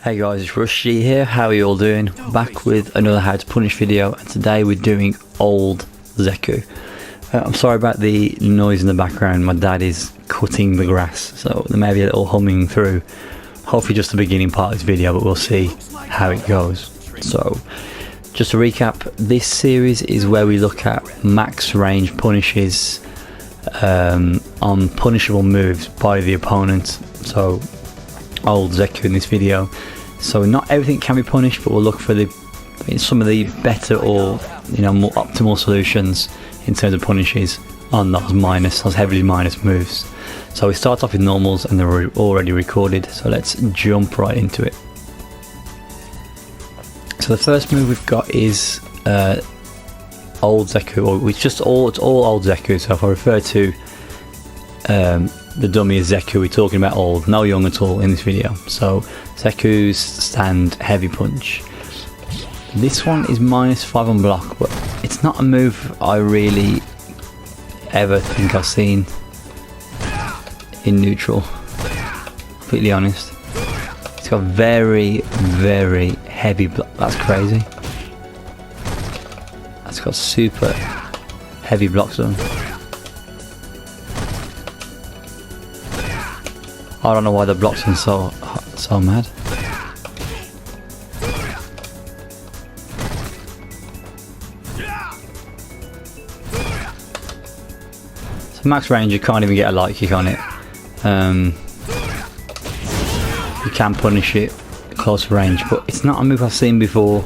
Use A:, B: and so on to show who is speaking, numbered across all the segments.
A: Hey guys, it's Rushy here. How are you all doing? Back with another how to punish video, and today we're doing old Zeku. I'm sorry about the noise in the background. My dad is cutting the grass, so there may be a little humming through. Hopefully just the beginning part of this video, but we'll see how it goes. So just to recap, this series is where we look at max range punishes on punishable moves by the opponent. So old Zeku in this video. So not everything can be punished, but we'll look for some of the better or more optimal solutions in terms of punishes on those heavily minus moves. So we start off with normals, and they're already recorded, so let's jump right into it. So the first move we've got is old Zeku, or it's all old Zeku. So if I refer to the dummy is Zeku, we're talking about old, no young at all in this video. So Zeku's stand heavy punch. This one is -5 on block, but it's not a move I really ever think I've seen in neutral, completely honest. It's got very, very heavy block. That's crazy. That's got super heavy blocks on. I don't know why the blocks are so mad. So max range, you can't even get a light kick on it. You can punish it at close range, but it's not a move I've seen before.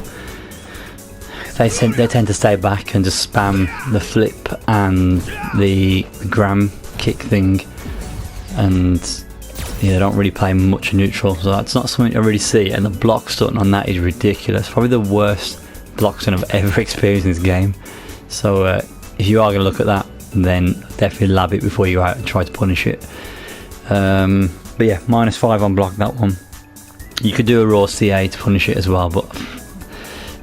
A: They tend to stay back and just spam the flip and the gram kick thing, and they don't really play much neutral, so that's not something I really see. And the block stun on that is ridiculous. Probably the worst block stun I've ever experienced in this game. So if you are going to look at that, then definitely lab it before you go out and try to punish it. But yeah, -5 on block, that one. You could do a raw CA to punish it as well, but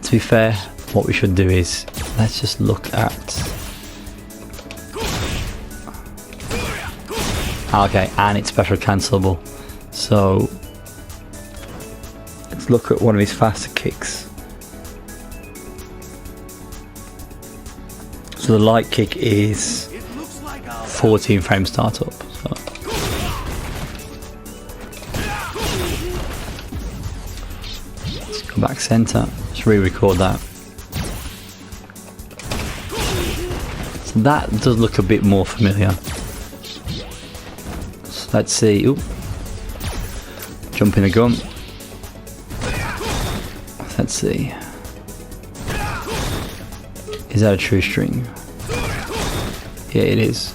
A: to be fair, what we should do is let's just look at. Okay, and it's special cancelable. So let's look at one of his faster kicks. So the light kick is 14 frame startup. So let's go back center. Let's re-record that. So that does look a bit more familiar. Let's see. Ooh. Jump in the gun. Let's see. Is that a true string? Yeah, it is.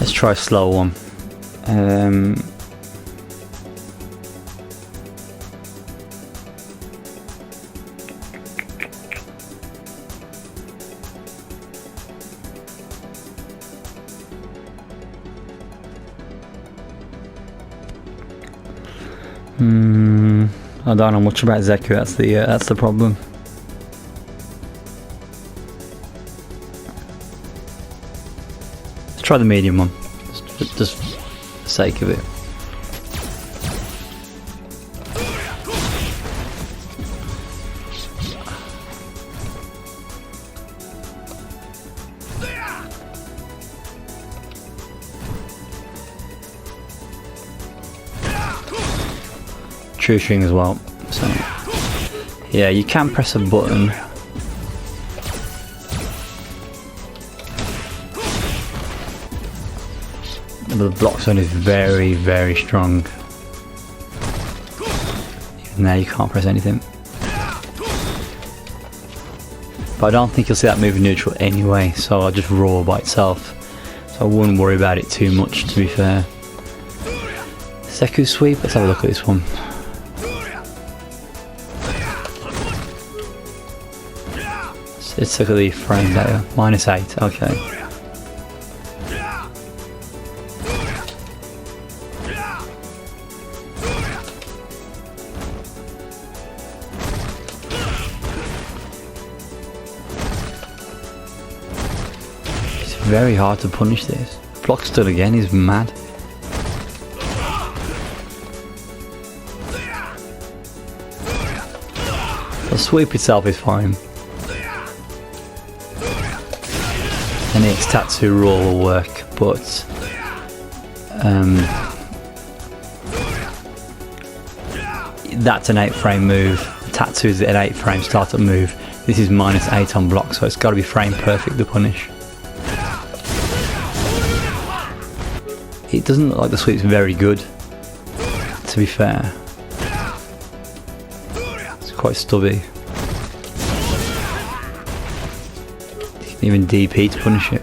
A: Let's try a slow one. I don't know much about Zeku. That's the problem. Let's try the medium one, just for the sake of it. True string as well. So yeah, you can press a button. But the block zone is very, very strong. Even there, you can't press anything. But I don't think you'll see that move in neutral anyway, so I'll just raw by itself. So I wouldn't worry about it too much, to be fair. Zeku sweep, let's have a look at this one. Let's look at the frame data. -8, okay. It's very hard to punish this. block stun again, he's mad. The sweep itself is fine. And the Tatsu roar will work, but that's an 8-frame move. Tatsu is an 8-frame startup move. This is -8 on block, so it's got to be frame perfect to punish. It doesn't look like the sweep's very good, to be fair. It's quite stubby. Even DP to punish it.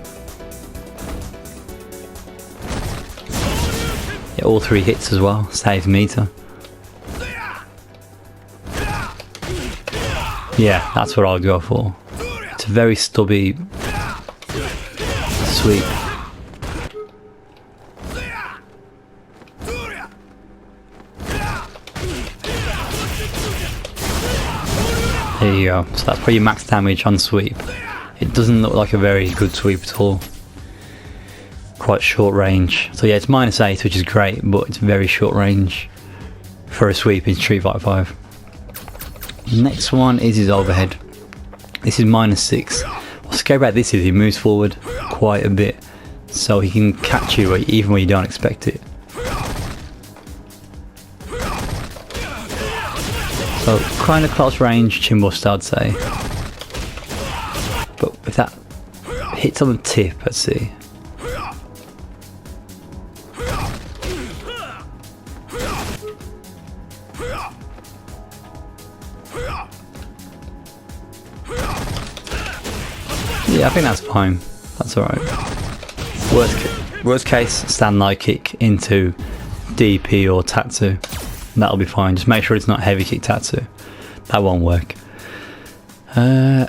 A: Yeah, all 3 hits as well, saves meter. Yeah, that's what I'll go for. It's a very stubby sweep. There you go. So that's pretty max damage on sweep. It doesn't look like a very good sweep at all. Quite short range. So yeah, it's -8, which is great, but it's very short range for a sweep in Street Fighter 5. Next one is his overhead. This is -6. What's scary about this is he moves forward quite a bit, so he can catch you even when you don't expect it. So kind of close range chin buster, I'd say. But if that hits on the tip, let's see. Yeah, I think that's fine. That's alright. Worst case, stand light kick into DP or Tatsu. That'll be fine. Just make sure it's not heavy kick Tatsu. That won't work. I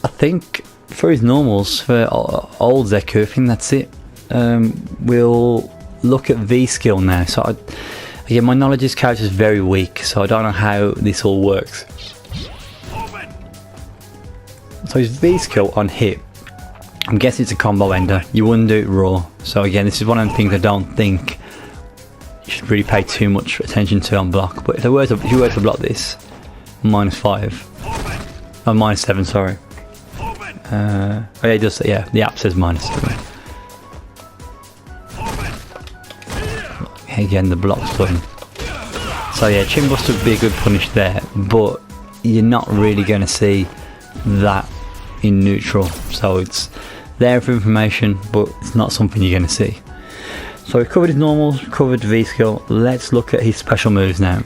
A: think for his normals, for old Zeku, I think that's it. We'll look at V skill now. So again, my knowledge of this character is very weak, so I don't know how this all works. So his V skill on hit, I'm guessing it's a combo ender. You wouldn't do it raw. So again, this is one of the things I don't think you should really pay too much attention to on block. But if you were to block this, -5. Oh, -7, sorry. Oh yeah, it does. Yeah, the app says -7. Again, the block's done. So yeah, chin buster would be a good punish there, but you're not really going to see that in neutral. So it's there for information, but it's not something you're going to see. So we've covered his normals, covered V skill. Let's look at his special moves now.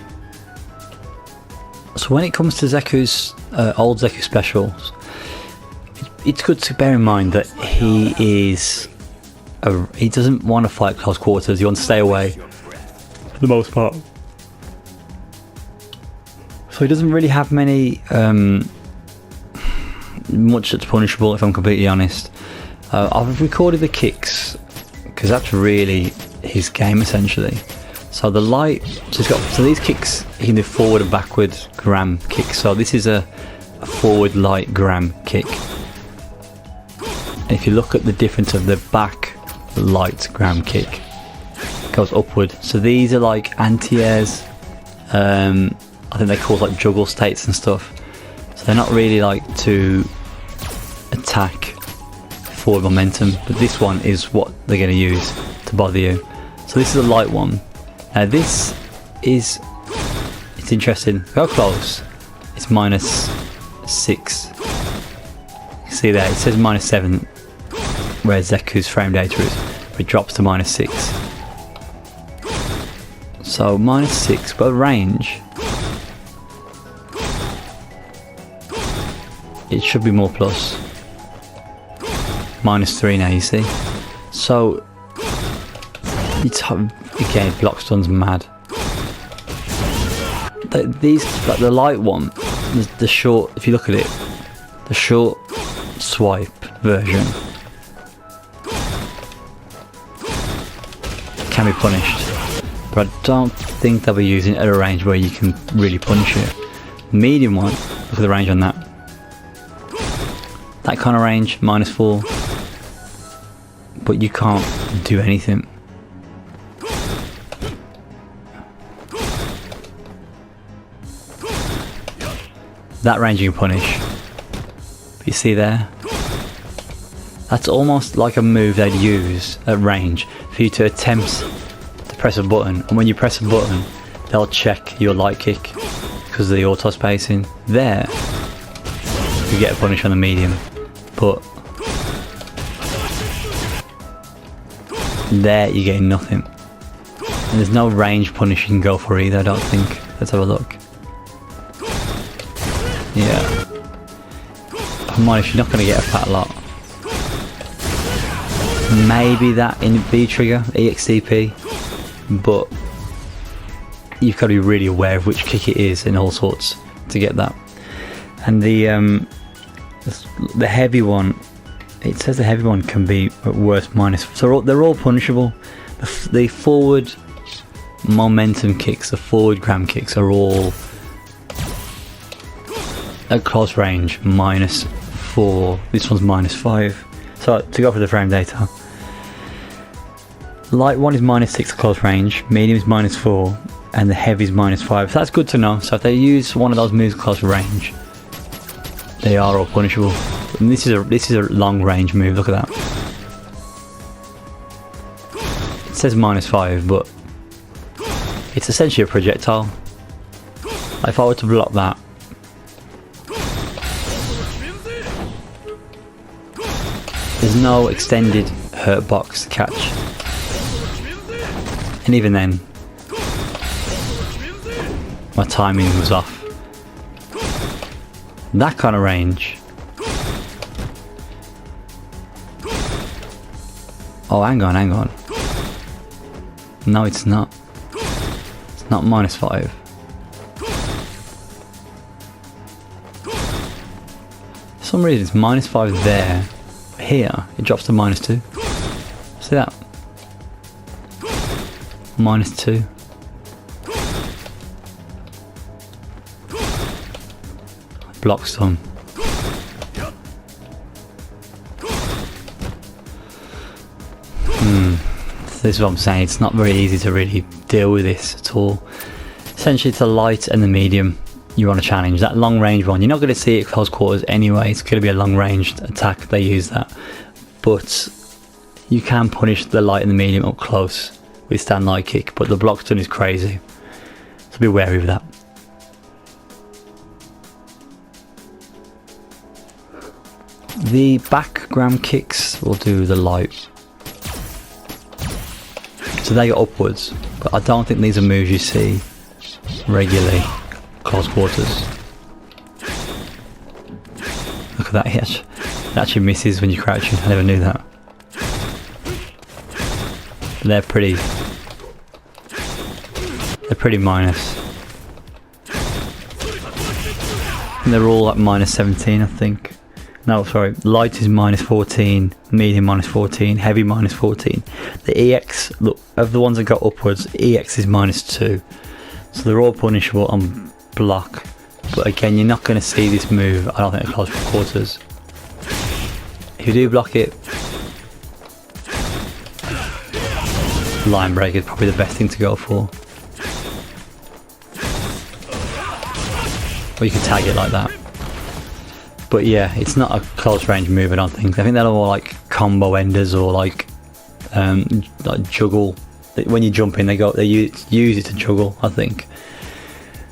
A: So when it comes to Zeku's old Zeku specials, it's good to bear in mind that he doesn't want to fight close quarters. He wants to stay away for the most part. So he doesn't really have many much that's punishable, if I'm completely honest. I've recorded the kicks because that's really his game essentially. So the light, so these kicks he can do forward and backward gram kicks. So this is a forward light gram kick. And if you look at the difference of the back light gram kick, it goes upward. So these are like anti-airs. I think they call like juggle states and stuff. So they're not really like to attack forward momentum, but this one is what they're going to use to bother you. So this is a light one. Now this is, it's interesting. Go close. It's -6. You see there, it says -7, where Zeku's frame data is, but it drops to -6. So -6, but range, it should be more plus. -3 now, you see. So it's, again, block stun's mad. These, like the light one, the short, if you look at it, the short swipe version can be punished, but I don't think they'll be using it at a range where you can really punish it. Medium one, look at the range on that. That kind of range, -4. but you can't do anything. That range you can punish. But you see there? That's almost like a move they'd use at range for you to attempt to press a button, and when you press a button they'll check your light kick because of the auto spacing. There you get a punish on the medium, but there you're getting nothing. And there's no range punish you can go for either, I don't think. Let's have a look. Yeah. Come on, if you're not going to get a fat lot. Maybe that in B trigger, EXCP, but you've got to be really aware of which kick it is and all sorts to get that. And the heavy one, it says the heavy one can be at worst minus, so they're all punishable. The forward momentum kicks, the forward gram kicks are all at close range -4. This one's -5. So to go for the frame data, light one is -6 at close range, medium is -4, and the heavy is -5. So that's good to know. So if they use one of those moves at close range, they are all punishable. And this is a long range move. Look at that. It says -5, but it's essentially a projectile. If I were to block that, there's no extended hurt box to catch. And even then, my timing was off. That kind of range. Oh, hang on. No, it's not. It's not -5. For some reason, it's -5 there. Here, it drops to -2. See that? -2. Block some. This is what I'm saying, it's not very easy to really deal with this at all. Essentially it's the light and the medium you want to challenge. That long range one, you're not going to see it at close quarters anyway, it's going to be a long ranged attack, they use that. But you can punish the light and the medium up close with stand light kick, but the block stun is crazy. So be wary of that. The back gram kicks will do the light. So they go upwards, but I don't think these are moves you see regularly close quarters. Look at that, it actually misses when you're crouching. I never knew that. They're pretty minus. And they're all at -17, I think. No, sorry, light is -14, medium -14, heavy -14. The EX, look, of the ones that go upwards, EX is -2. So they're all punishable on block. But again, you're not going to see this move, I don't think, at close quarters. If you do block it, line break is probably the best thing to go for. Or you can tag it like that. But yeah, it's not a close range move, I don't think. I think they're all like combo enders or like juggle. When you jump in, they use it to juggle, I think.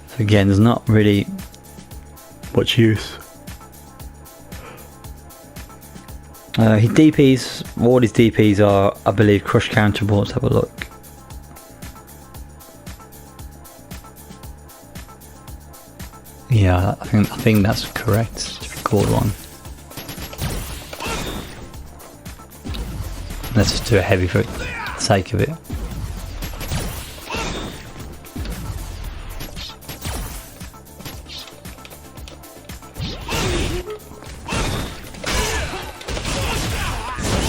A: So again, there's not really much use. His DPs, all his DPs are, I believe, crush counterable. Let's have a look. Yeah, I think that's correct. Let's record one. Let's just do a heavy for the sake of it.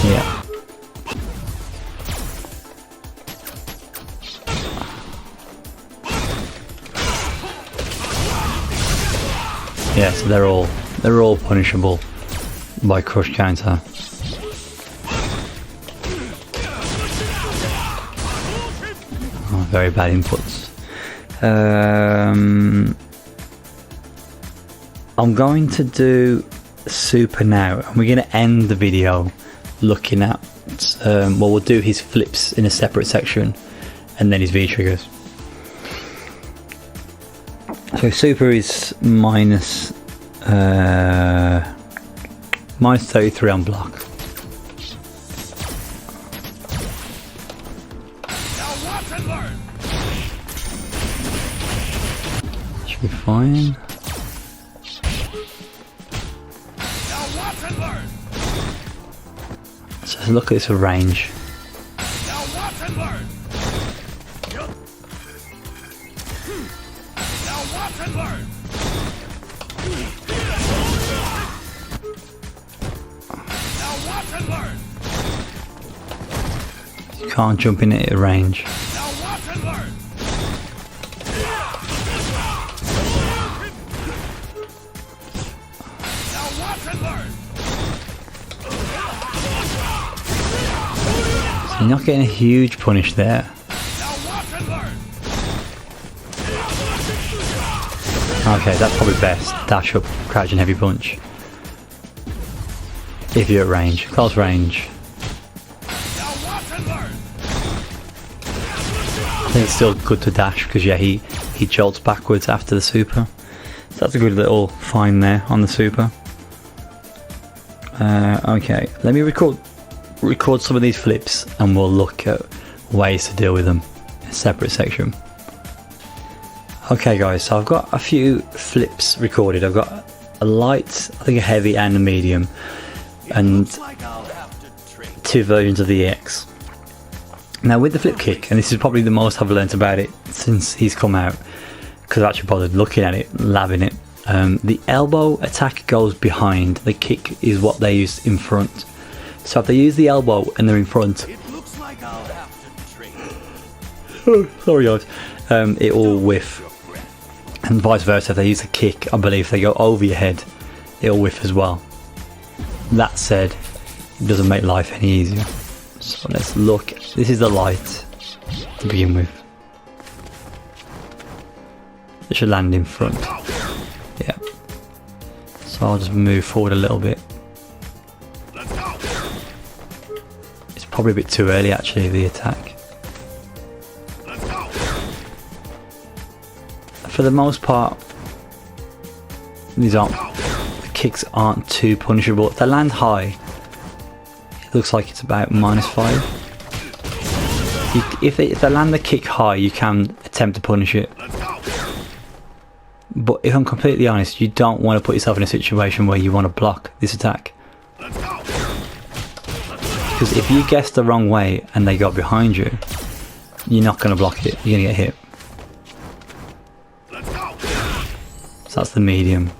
A: Yeah. Yeah, so they're all punishable by crush counter. very bad inputs. I'm going to do Super now, and we're going to end the video looking at well, we'll do his flips in a separate section and then his V triggers. So Super is minus 33 on block. Should be fine. So look at this range. You can't jump in at a range. So you're not getting a huge punish there. Okay, that's probably best. Dash up, crouch and heavy punch. If you're at range, close range. I think it's still good to dash because yeah, he jolts backwards after the super. So that's a good little find there on the super. Okay, let me record some of these flips and we'll look at ways to deal with them in a separate section. Okay guys, so I've got a few flips recorded. I've got a light, I think a heavy and a medium, and 2 versions of the EX. Now with the flip kick, and this is probably the most I've learnt about it since he's come out, because I've actually bothered looking at it, labbing it. The elbow attack goes behind, the kick is what they use in front. So if they use the elbow and they're in front, sorry guys, it will whiff. And vice versa, if they use a kick, I believe if they go over your head, it'll whiff as well. That said, it doesn't make life any easier. So let's look. This is the light to begin with. It should land in front. Yeah. So I'll just move forward a little bit. It's probably a bit too early actually, the attack. For the most part, the kicks aren't too punishable. If they land high, it looks like it's about -5. If they land the kick high, you can attempt to punish it. But if I'm completely honest, you don't want to put yourself in a situation where you want to block this attack. Because if you guess the wrong way and they go behind you, you're not going to block it, you're going to get hit. So that's the medium.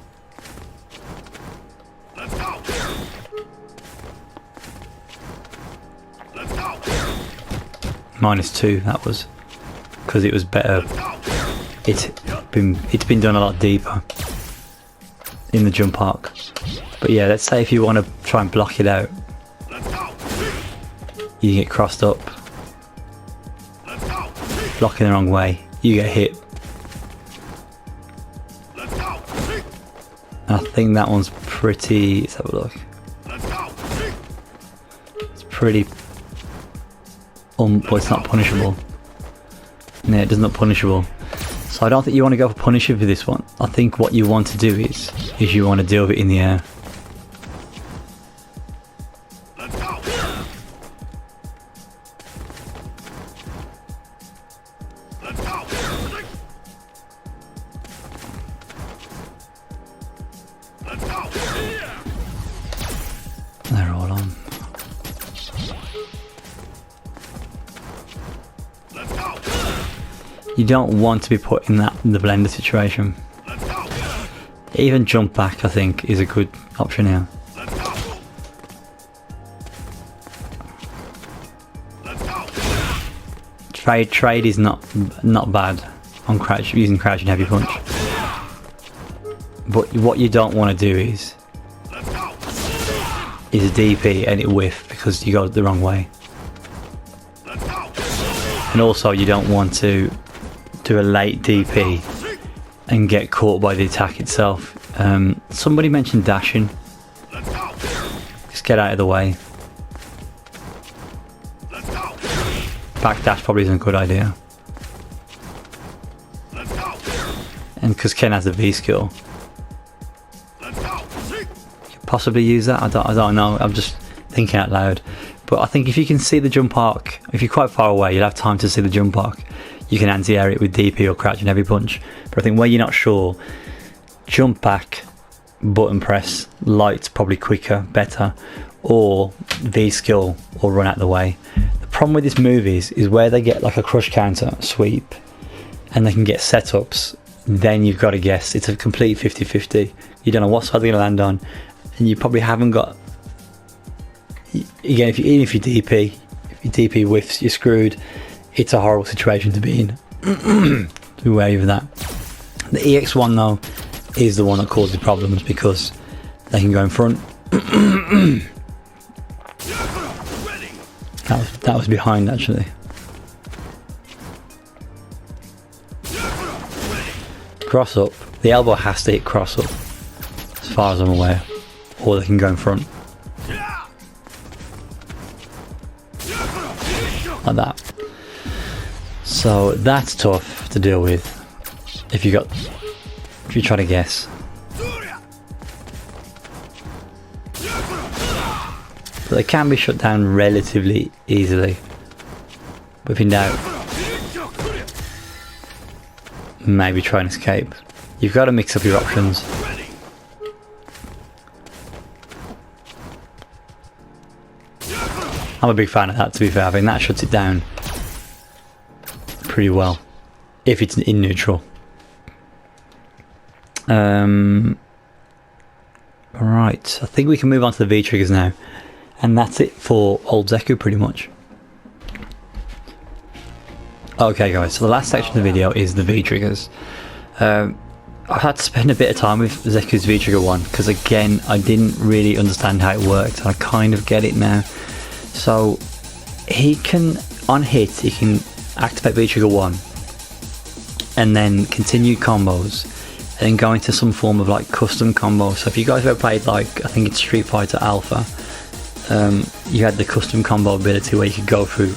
A: -2, that was, because it was better. It's been done a lot deeper in the jump arc. But yeah, let's say if you want to try and block it out, you get crossed up, blocking the wrong way, you get hit. I think that one's pretty, let's have a look. It's pretty, well, it's not punishable. No, it does not punishable. So I don't think you want to go for punisher for this one. I think what you want to do is you want to deal with it in the air. They're all on. You don't want to be put in the blender situation. Even jump back, I think, is a good option here. Trade is not bad on using crouch and heavy punch. But what you don't want to do is a DP and it whiff because you go the wrong way. and also you don't want to do a late DP and get caught by the attack itself. Somebody mentioned dashing. Just get out of the way. Backdash probably isn't a good idea. And because Ken has the V skill, you could possibly use that. I don't know. I'm just thinking out loud. But I think if you can see the jump arc, if you're quite far away, you'll have time to see the jump arc. You can anti-air it with DP or crouch and heavy punch. But I think where you're not sure, jump back, button press, light's probably quicker, better, or V skill or run out the way. The problem with this move is where they get like a crush counter sweep and they can get setups, then you've got to guess. It's a complete 50-50. You don't know what side they're going to land on, and you probably haven't got. Again, even if you DP, if your DP whiffs, you're screwed. It's a horrible situation to be in. Be wary of that. The EX1 though is the one that causes problems because they can go in front. That was behind actually. Cross up. The elbow has to hit cross up, as far as I'm aware, or they can go in front. Like that. So that's tough to deal with if you try to guess. But they can be shut down relatively easily. But if in doubt, maybe try and escape. You've got to mix up your options. I'm a big fan of that, to be fair. I think that shuts it down pretty well if it's in neutral. Right, I think we can move on to the V triggers now, and that's it for old Zeku pretty much. Okay guys, so the last section of the video is the V triggers. I've had to spend a bit of time with Zeku's V trigger 1 because again I didn't really understand how it worked, and I kind of get it now. So he can, on hit, he can activate V trigger 1 and then continue combos and then go into some form of like custom combo. So if you guys ever played like, I think it's Street Fighter Alpha, you had the custom combo ability where you could go through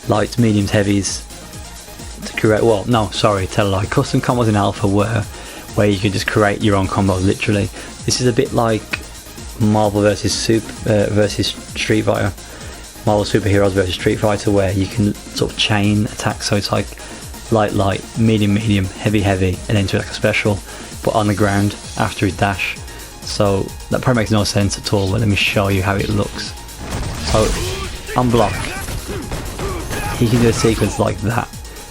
A: lights, mediums, heavies to create, well no sorry, tell a lie, custom combos in Alpha were where you could just create your own combos literally. This is a bit like Marvel versus Street Fighter, Marvel Superheroes versus Street Fighter, where you can sort of chain attacks. So it's like light, medium, heavy, and then to like a special, but on the ground after his dash. So that probably makes no sense at all, but let me show you how it looks. So on block, he can do a sequence like that.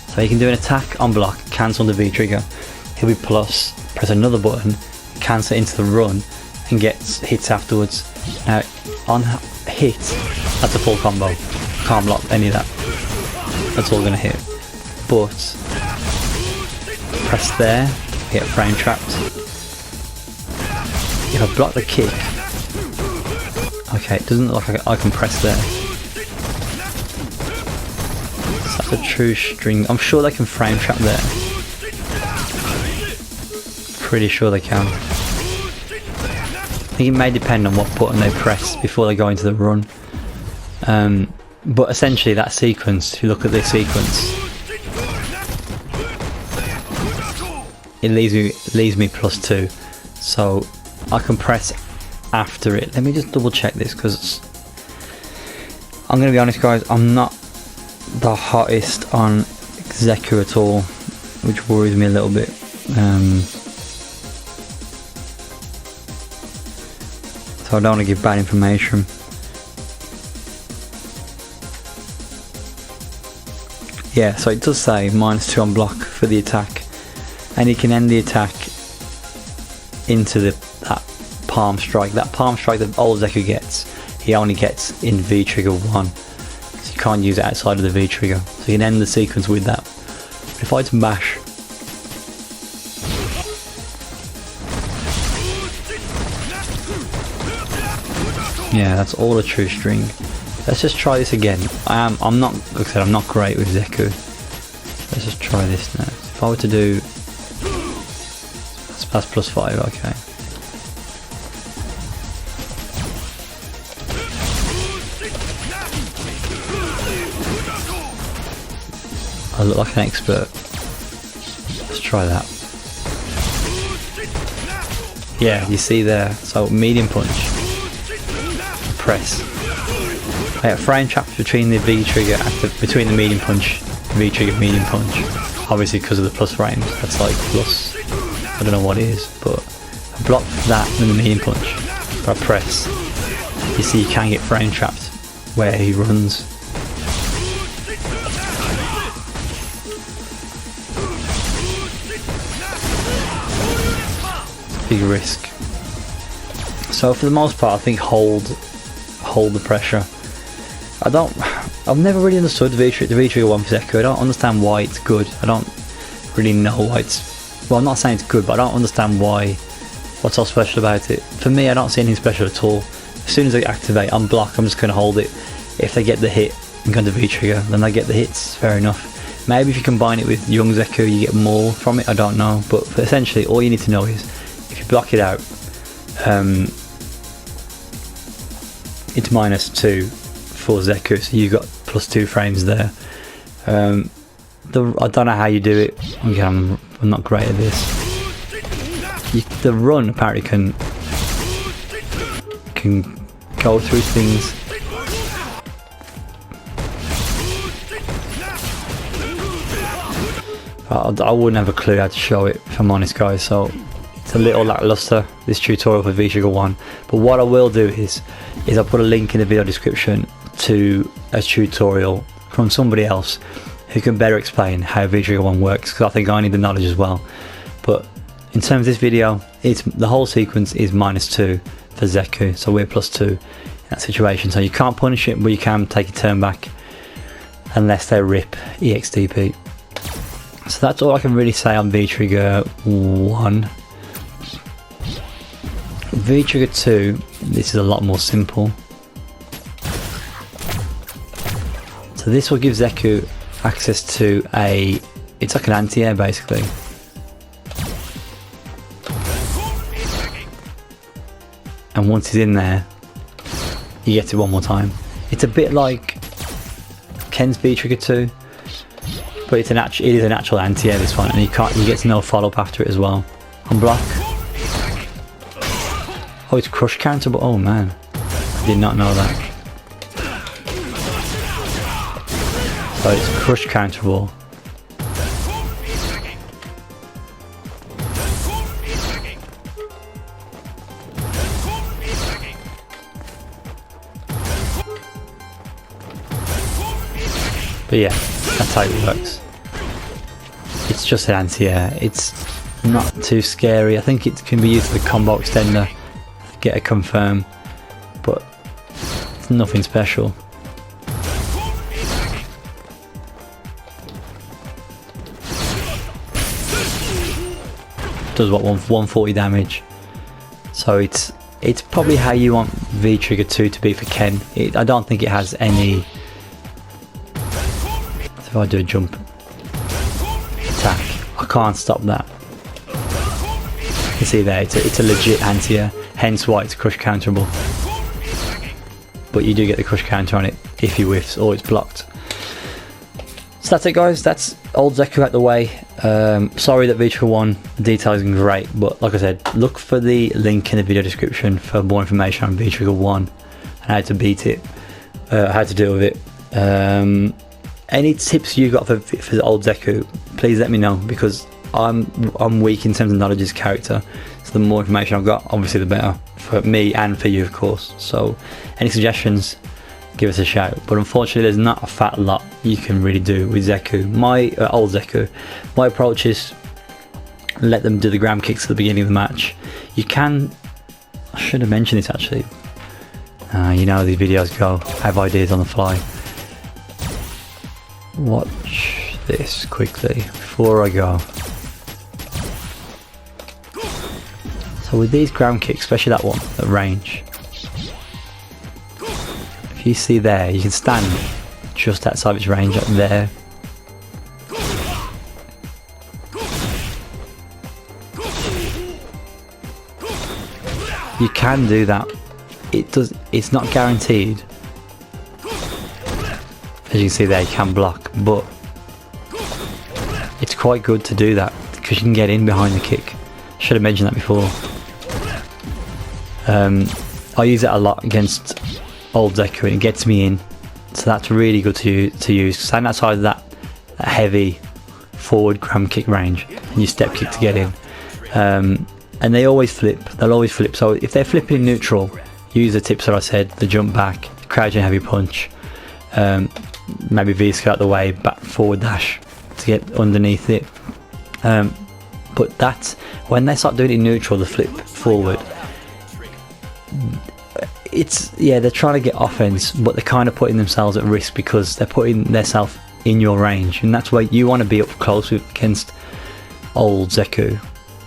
A: So he can do an attack on block, cancel the V trigger, he'll be plus, press another button, cancel into the run, and gets hits afterwards. Now on hit, that's a full combo. Can't block any of that. That's all gonna hit. But press there, get frame trapped. If I block the kick, okay, it doesn't look like I can press there. So that's a true string. I'm sure they can frame trap there. Pretty sure they can. I think it may depend on what button they press before they go into the run. But essentially that sequence, if you look at this sequence, it leaves me +2. So I can press after it. Let me just double check this because I'm going to be honest guys, I'm not the hottest on Zeku at all, which worries me a little bit. So I don't want to give bad information. Yeah, so it does say -2 on block for the attack, and you can end the attack into that palm strike. That palm strike that old Zeku gets, he only gets in V trigger 1, so you can't use it outside of the V trigger. So you can end the sequence with that. But if I had to mash, yeah, that's all a true string. Let's just try this again. I'm not, like I said, I'm not great with Zeku. Let's just try this now. If I were to do, that's +5, okay. I look like an expert. Let's try that. Yeah, you see there. So medium punch, press. Yeah, frame trap between the V trigger and between the medium punch, V trigger, medium punch. Obviously because of the plus frames, that's like plus. I don't know what it is, but I block that in the medium punch. But I press. You see, you can get frame trapped where he runs. Big risk. So for the most part, I think hold the pressure. I've never really understood the V-Trigger one for Zeku. I don't understand why it's good. I don't really know why it's, well, I'm not saying it's good, but I don't understand what's so special about it. For me, I don't see anything special at all. As soon as I activate, unblock, I'm just going to hold it. If they get the hit and go to V-Trigger, then they get the hits, fair enough. Maybe if you combine it with young Zeku, you get more from it, I don't know. But essentially, all you need to know is, if you block it out, it's -2 for Zeku, so you got +2 frames there. I don't know how you do it. Again, I'm not great at this. The run apparently can go through things. I wouldn't have a clue how to show it, if I'm honest, guys. So it's a little lackluster, this tutorial for V-Trigger 1. But what I will do is I'll put a link in the video description to a tutorial from somebody else who can better explain how V-Trigger 1 works, because I think I need the knowledge as well. But in terms of this video, the whole sequence is -2 for Zeku, so we're +2 in that situation. So you can't punish it, but you can take a turn back unless they rip EXDP. So that's all I can really say on V-Trigger 1. V-Trigger 2, this is a lot more simple. So this will give Zeku access to it's like an anti-air basically. And once he's in there, you get it one more time. It's a bit like Ken's V-Trigger 2, but it is an actual anti-air, this one, and you get to no follow-up after it as well. On block. Oh, it's crush counterable. Oh man, I did not know that. So it's crush counterable. But yeah, that's how it works. It's just an anti-air. It's not too scary. I think it can be used as a combo extender. Get a confirm, but it's nothing special. Does what, 140 damage. So it's probably how you want V-Trigger 2 to be for Ken. I don't think it has any. So if I do a jump attack, I can't stop that. You see there, it's a legit anti-air. Hence why it's crush counterable. But you do get the crush counter on it if he whiffs or it's blocked. So that's it, guys. That's old Zeku out the way. Sorry that V-Trigger 1 detail isn't great, but like I said, look for the link in the video description for more information on V-Trigger 1 and how to beat it, how to deal with it. Any tips you got for the old Zeku, please let me know, because I'm weak in terms of knowledge of his character. So the more information I've got, obviously the better for me and for you, of course. So any suggestions, give us a shout. But unfortunately, there's not a fat lot you can really do with Zeku. My old Zeku, my approach is let them do the gram kicks at the beginning of the match. You can, I should have mentioned this actually. You know how these videos go, I have ideas on the fly. Watch this quickly before I go. So with these ground kicks, especially that one at range, if if you see there, you can stand just outside its range up there. You can do that. It's not guaranteed. As you can see there, you can block, but it's quite good to do that because you can get in behind the kick. Should have mentioned that before. I use it a lot against old Zeku and it gets me in, so that's really good to use. Stand outside of that heavy forward gram kick range and you step kick to get in. And they always flip, they'll always flip, so if they're flipping neutral, use the tips that I said, the jump back, crouching heavy punch, maybe V-skill out the way, back forward dash to get underneath it. But that's when they start doing it in neutral, the flip forward, they're trying to get offense, but they're kind of putting themselves at risk because they're putting themselves in your range, and that's where you want to be up close against old Zeku,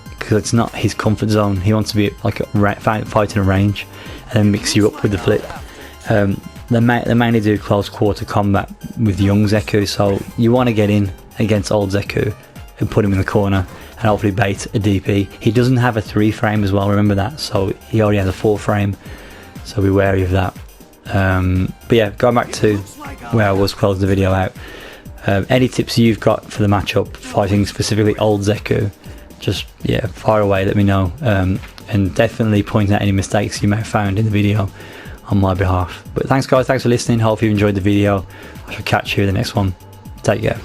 A: because it's not his comfort zone. He wants to be like fighting a range and then mix you up with the flip. They mainly do close quarter combat with young Zeku, so you want to get in against old Zeku and put him in the corner and hopefully bait a DP. He doesn't have a 3 frame as well, remember that, so he already has a 4 frame, so be wary of that. But yeah, going back to where I was closing the video out, any tips you've got for the matchup fighting specifically old Zeku, just fire away, let me know, and definitely point out any mistakes you may have found in the video on my behalf. But thanks guys, thanks for listening, hope you enjoyed the video. I shall catch you in the next one. Take care.